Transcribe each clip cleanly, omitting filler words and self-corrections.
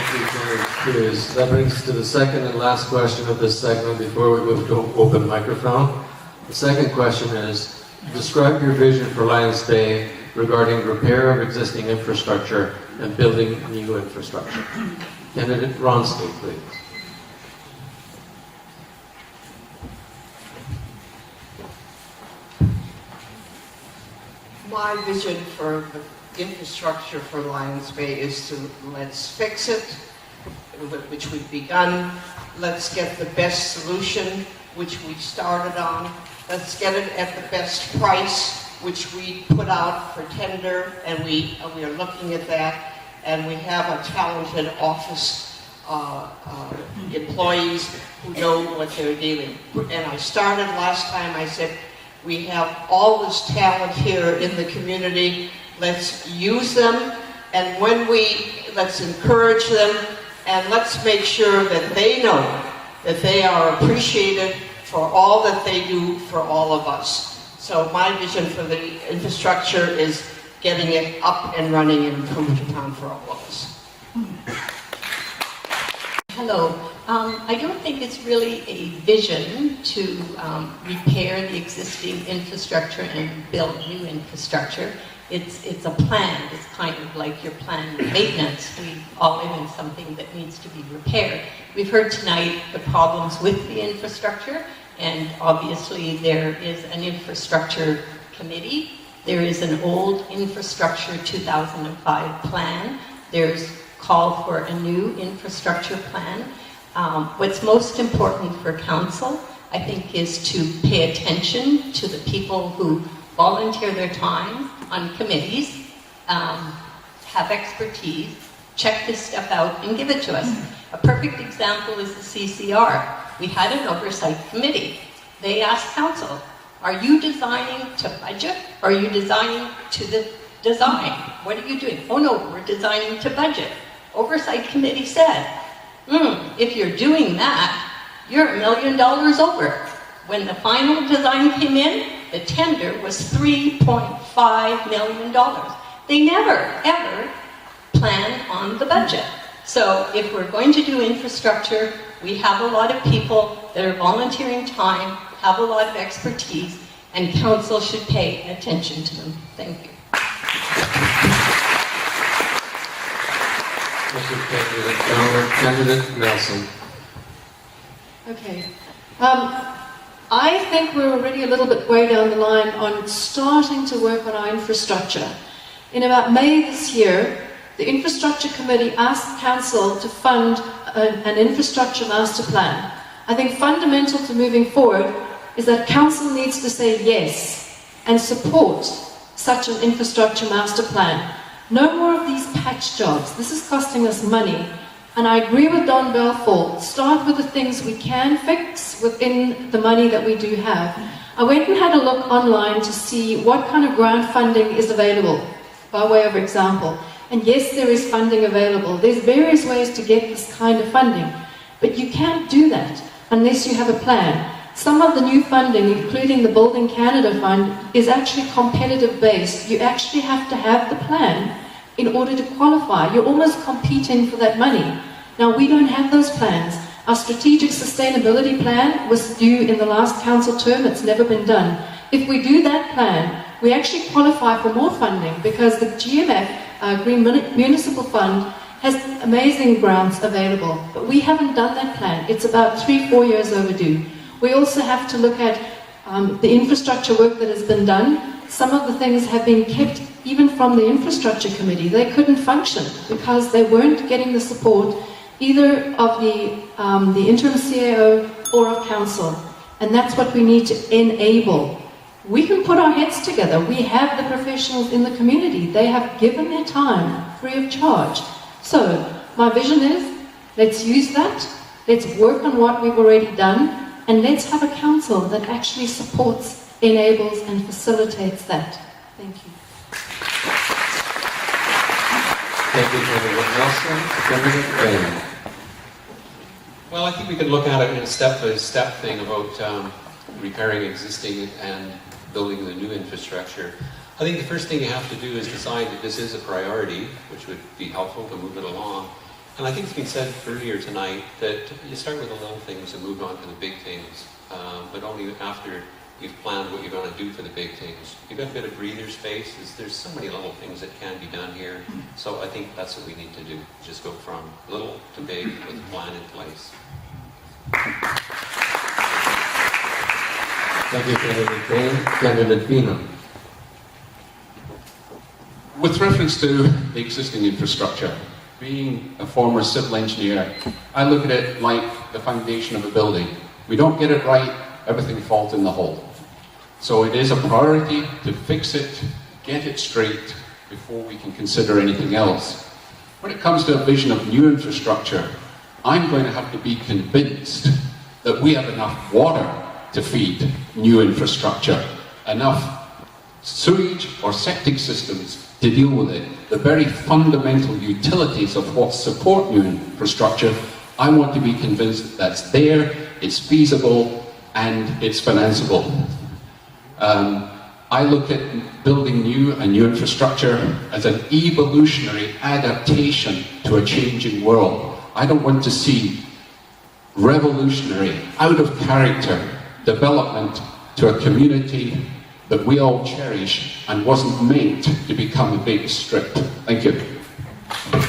Thank you, Chair Cruz. That brings us to the second and last question of this segment before we move to open microphone. The second question is, describe your vision for Lions Bay regarding repair of existing infrastructure and building new infrastructure. Candidate Ronstadt, please. My vision for the infrastructure for Lions Bay is to let's fix it, which we've begun. Let's get the best solution, which we started on. Let's get it at the best price, which we put out for tender, and we are looking at that. And we have a talented office employees who know what they're dealing. And I started last time, I said, we have all this talent here in the community. Let's use them, and let's encourage them, and let's make sure that they know that they are appreciated for all that they do for all of us. So my vision for the infrastructure is getting it up and running and improved upon for all of us. Hello. I don't think it's really a vision to repair the existing infrastructure and build new infrastructure. It's a plan. It's kind of like your planned maintenance. We all live in something that needs to be repaired. We've heard tonight the problems with the infrastructure, and obviously there is an infrastructure committee. There is an old infrastructure 2005 plan. There's call for a new infrastructure plan. What's most important for council, I think, is to pay attention to the people who volunteer their time on committees, have expertise, check this stuff out and give it to us. A perfect example is the CCR. We had an oversight committee. They asked council, are you designing to budget or are you designing to the design? What are you doing? Oh no, we're designing to budget. Oversight committee said, if you're doing that, you're $1 million over. When the final design came in, the tender was $3.5 million. They never, ever plan on the budget. So if we're going to do infrastructure, we have a lot of people that are volunteering time, have a lot of expertise, and council should pay attention to them. Thank you. Thank you, Candidate Nelson. Okay. I think we're already a little bit way down the line on starting to work on our infrastructure. In about May this year, the Infrastructure Committee asked Council to fund an infrastructure master plan. I think fundamental to moving forward is that Council needs to say yes and support such an infrastructure master plan. No more of these patch jobs. This is costing us money. And I agree with Don Belfort. Start with the things we can fix within the money that we do have. I went and had a look online to see what kind of grant funding is available, by way of example. And yes, there is funding available. There's various ways to get this kind of funding. But you can't do that unless you have a plan. Some of the new funding, including the Building Canada Fund, is actually competitive based. You actually have to have the plan in order to qualify. You're almost competing for that money. Now, we don't have those plans. Our strategic sustainability plan was due in the last council term. It's never been done. If we do that plan, we actually qualify for more funding because the GMF, Green Municipal Fund, has amazing grants available. But we haven't done that plan. It's about 3-4 years overdue. We also have to look at the infrastructure work that has been done. Some of the things have been kept even from the Infrastructure Committee. They couldn't function because they weren't getting the support either of the interim CAO or of council. And that's what we need to enable. We can put our heads together. We have the professionals in the community. They have given their time free of charge. So my vision is, let's use that. Let's work on what we've already done. And let's have a council that actually supports, enables, and facilitates that. Thank you. Thank you, Candidate Nelson. Candidate Bain. Well, I think we can look at it in a step-by-step thing about repairing existing and building the new infrastructure. I think the first thing you have to do is decide that this is a priority, which would be helpful to move it along. And I think it's been said earlier tonight that you start with the little things and move on to the big things, but only after you've planned what you're going to do for the big things. You've got a bit of breather space. There's so many little things that can be done here. So I think that's what we need to do. Just go from little to big with a plan in place. Thank you, Candidate Payne. Candidate Phelan. With reference to the existing infrastructure, being a former civil engineer, I look at it like the foundation of a building. We don't get it right, everything falls in the hole. So it is a priority to fix it, get it straight, before we can consider anything else. When it comes to a vision of new infrastructure, I'm going to have to be convinced that we have enough water to feed new infrastructure, enough sewage or septic systems to deal with it. The very fundamental utilities of what support new infrastructure, I want to be convinced that that's there, it's feasible, and it's financeable. I look at building new and new infrastructure as an evolutionary adaptation to a changing world. I don't want to see revolutionary, out of character development to a community that we all cherish and wasn't meant to become a big strip. Thank you. Thank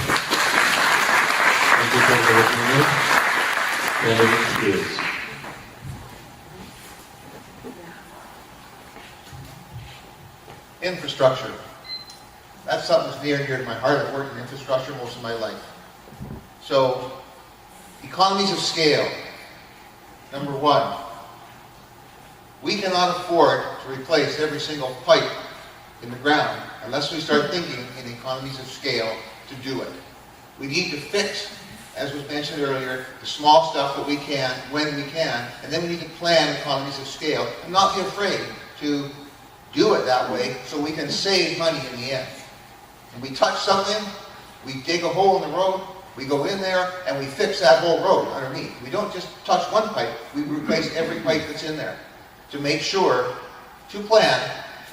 you, Candidate Phelan. Candidate Spears. Infrastructure. That's something that's near and dear to my heart. I've worked in infrastructure most of my life. So, economies of scale. Number one, we cannot afford to replace every single pipe in the ground unless we start thinking in economies of scale to do it. We need to fix, as was mentioned earlier, the small stuff that we can, when we can, and then we need to plan economies of scale and not be afraid to do it that way so we can save money in the end. When we touch something, we dig a hole in the road, we go in there and we fix that whole road underneath. We don't just touch one pipe, we replace every pipe that's in there to make sure, to plan,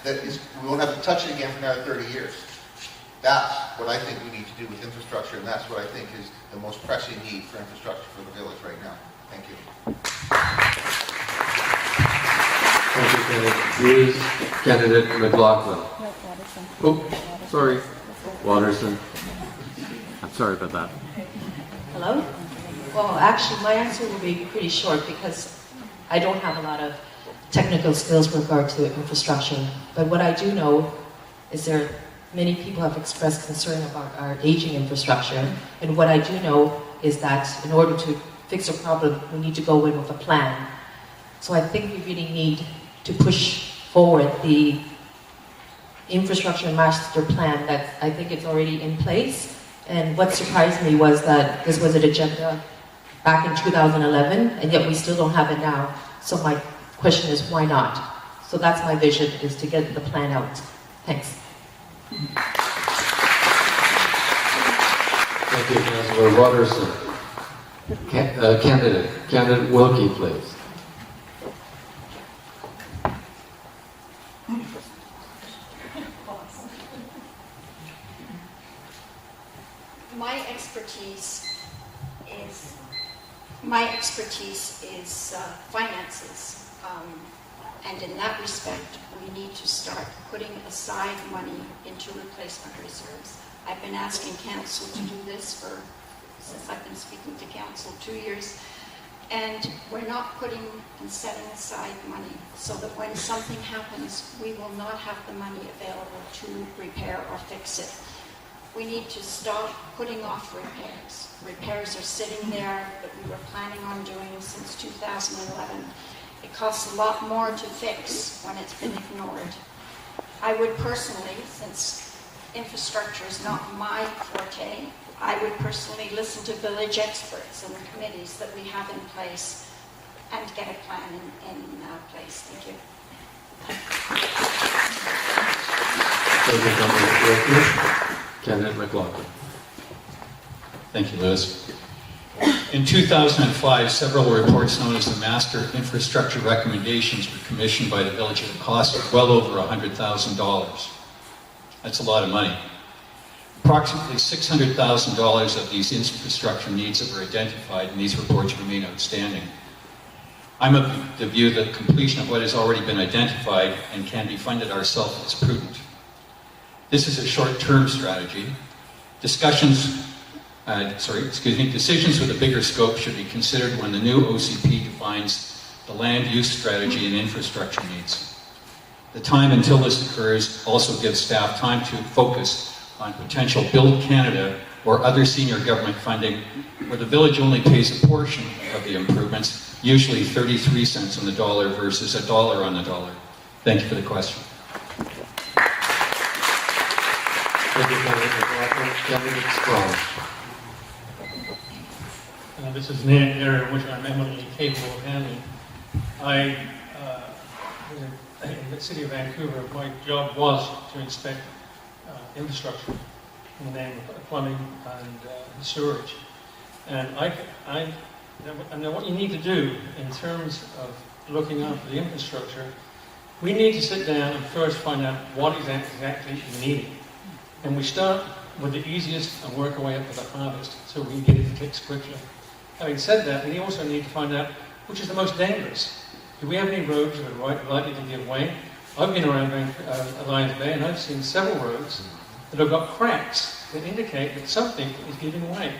that we won't have to touch it again for another 30 years. That's what I think we need to do with infrastructure, and that's what I think is the most pressing need for infrastructure for the village right now. Thank you. Thank you, Candidate Hughes. Candidate McLaughlin. Oh, sorry. Watterson. I'm sorry about that. Hello? Well, actually, my answer will be pretty short because I don't have a lot of technical skills with regard to infrastructure. But what I do know is many people have expressed concern about our aging infrastructure. And what I do know is that in order to fix a problem, we need to go in with a plan. So I think we really need to push forward the infrastructure master plan that I think it's already in place. And what surprised me was that this was an agenda back in 2011, and yet we still don't have it now. So my question is, why not? So that's my vision, is to get the plan out. Thanks. Thank you, Councillor Watterson. Candidate Wilkie, please. My expertise is finances, and in that respect, we need to start putting aside money into replacement reserves. I've been asking council to do this since I've been speaking to council 2 years, and we're not putting and setting aside money so that when something happens, we will not have the money available to repair or fix it. We need to stop putting off repairs. Repairs are sitting there that we were planning on doing since 2011. It costs a lot more to fix when it's been ignored. I would personally, since infrastructure is not my forte, I would personally listen to village experts and the committees that we have in place and get a plan in place. Thank you. Thank you, Candidate McLaughlin. Thank you, Lewis. In 2005, several reports known as the Master Infrastructure Recommendations were commissioned by the village at a cost of well over $100,000. That's a lot of money. Approximately $600,000 of these infrastructure needs that were identified in these reports remain outstanding. I'm of the view that completion of what has already been identified and can be funded ourselves is prudent. This is a short-term strategy. Decisions with a bigger scope should be considered when the new OCP defines the land use strategy and infrastructure needs. The time until this occurs also gives staff time to focus on potential Build Canada or other senior government funding where the village only pays a portion of the improvements, usually 33 cents on the dollar versus $1 on the dollar. Thank you for the question. Thank you, Candidate Strong. This is an area in which I'm eminently capable of handling. In the city of Vancouver, my job was to inspect infrastructure in the name of plumbing and sewerage. And now what you need to do in terms of looking after the infrastructure, we need to sit down and first find out what is exactly needed. And we start with the easiest and work our way up to the hardest so we can get it fixed quickly. Having said that, we also need to find out which is the most dangerous. Do we have any roads that are likely to give way? I've been around Lions Bay and I've seen several roads that have got cracks that indicate that something is giving way.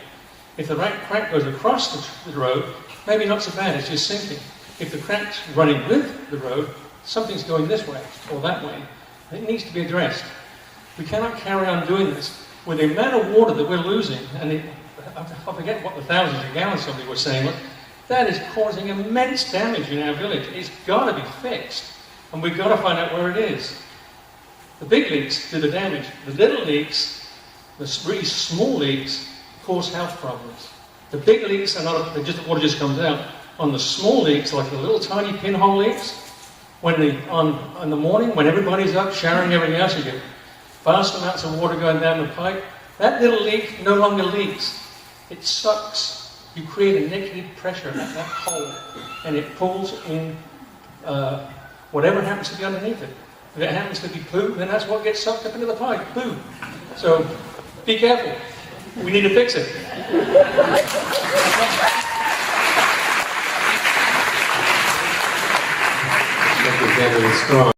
If the right crack goes across the road, maybe not so bad, it's just sinking. If the crack's running with the road, something's going this way or that way. It needs to be addressed. We cannot carry on doing this. With the amount of water that we're losing, and I forget what the thousands of gallons somebody was saying, but that is causing immense damage in our village. It's got to be fixed, and we've got to find out where it is. The big leaks do the damage. The little leaks, the really small leaks, cause health problems. The big leaks are not, the water just comes out. On the small leaks, like the little tiny pinhole leaks, on the morning, when everybody's up showering everything else, you get vast amounts of water going down the pipe. That little leak no longer leaks. It sucks. You create a negative pressure at that hole, and it pulls in whatever happens to be underneath it. If it happens to be poo, then that's what gets sucked up into the pipe, poo. So be careful. We need to fix it. Thank you, Candidate Strong.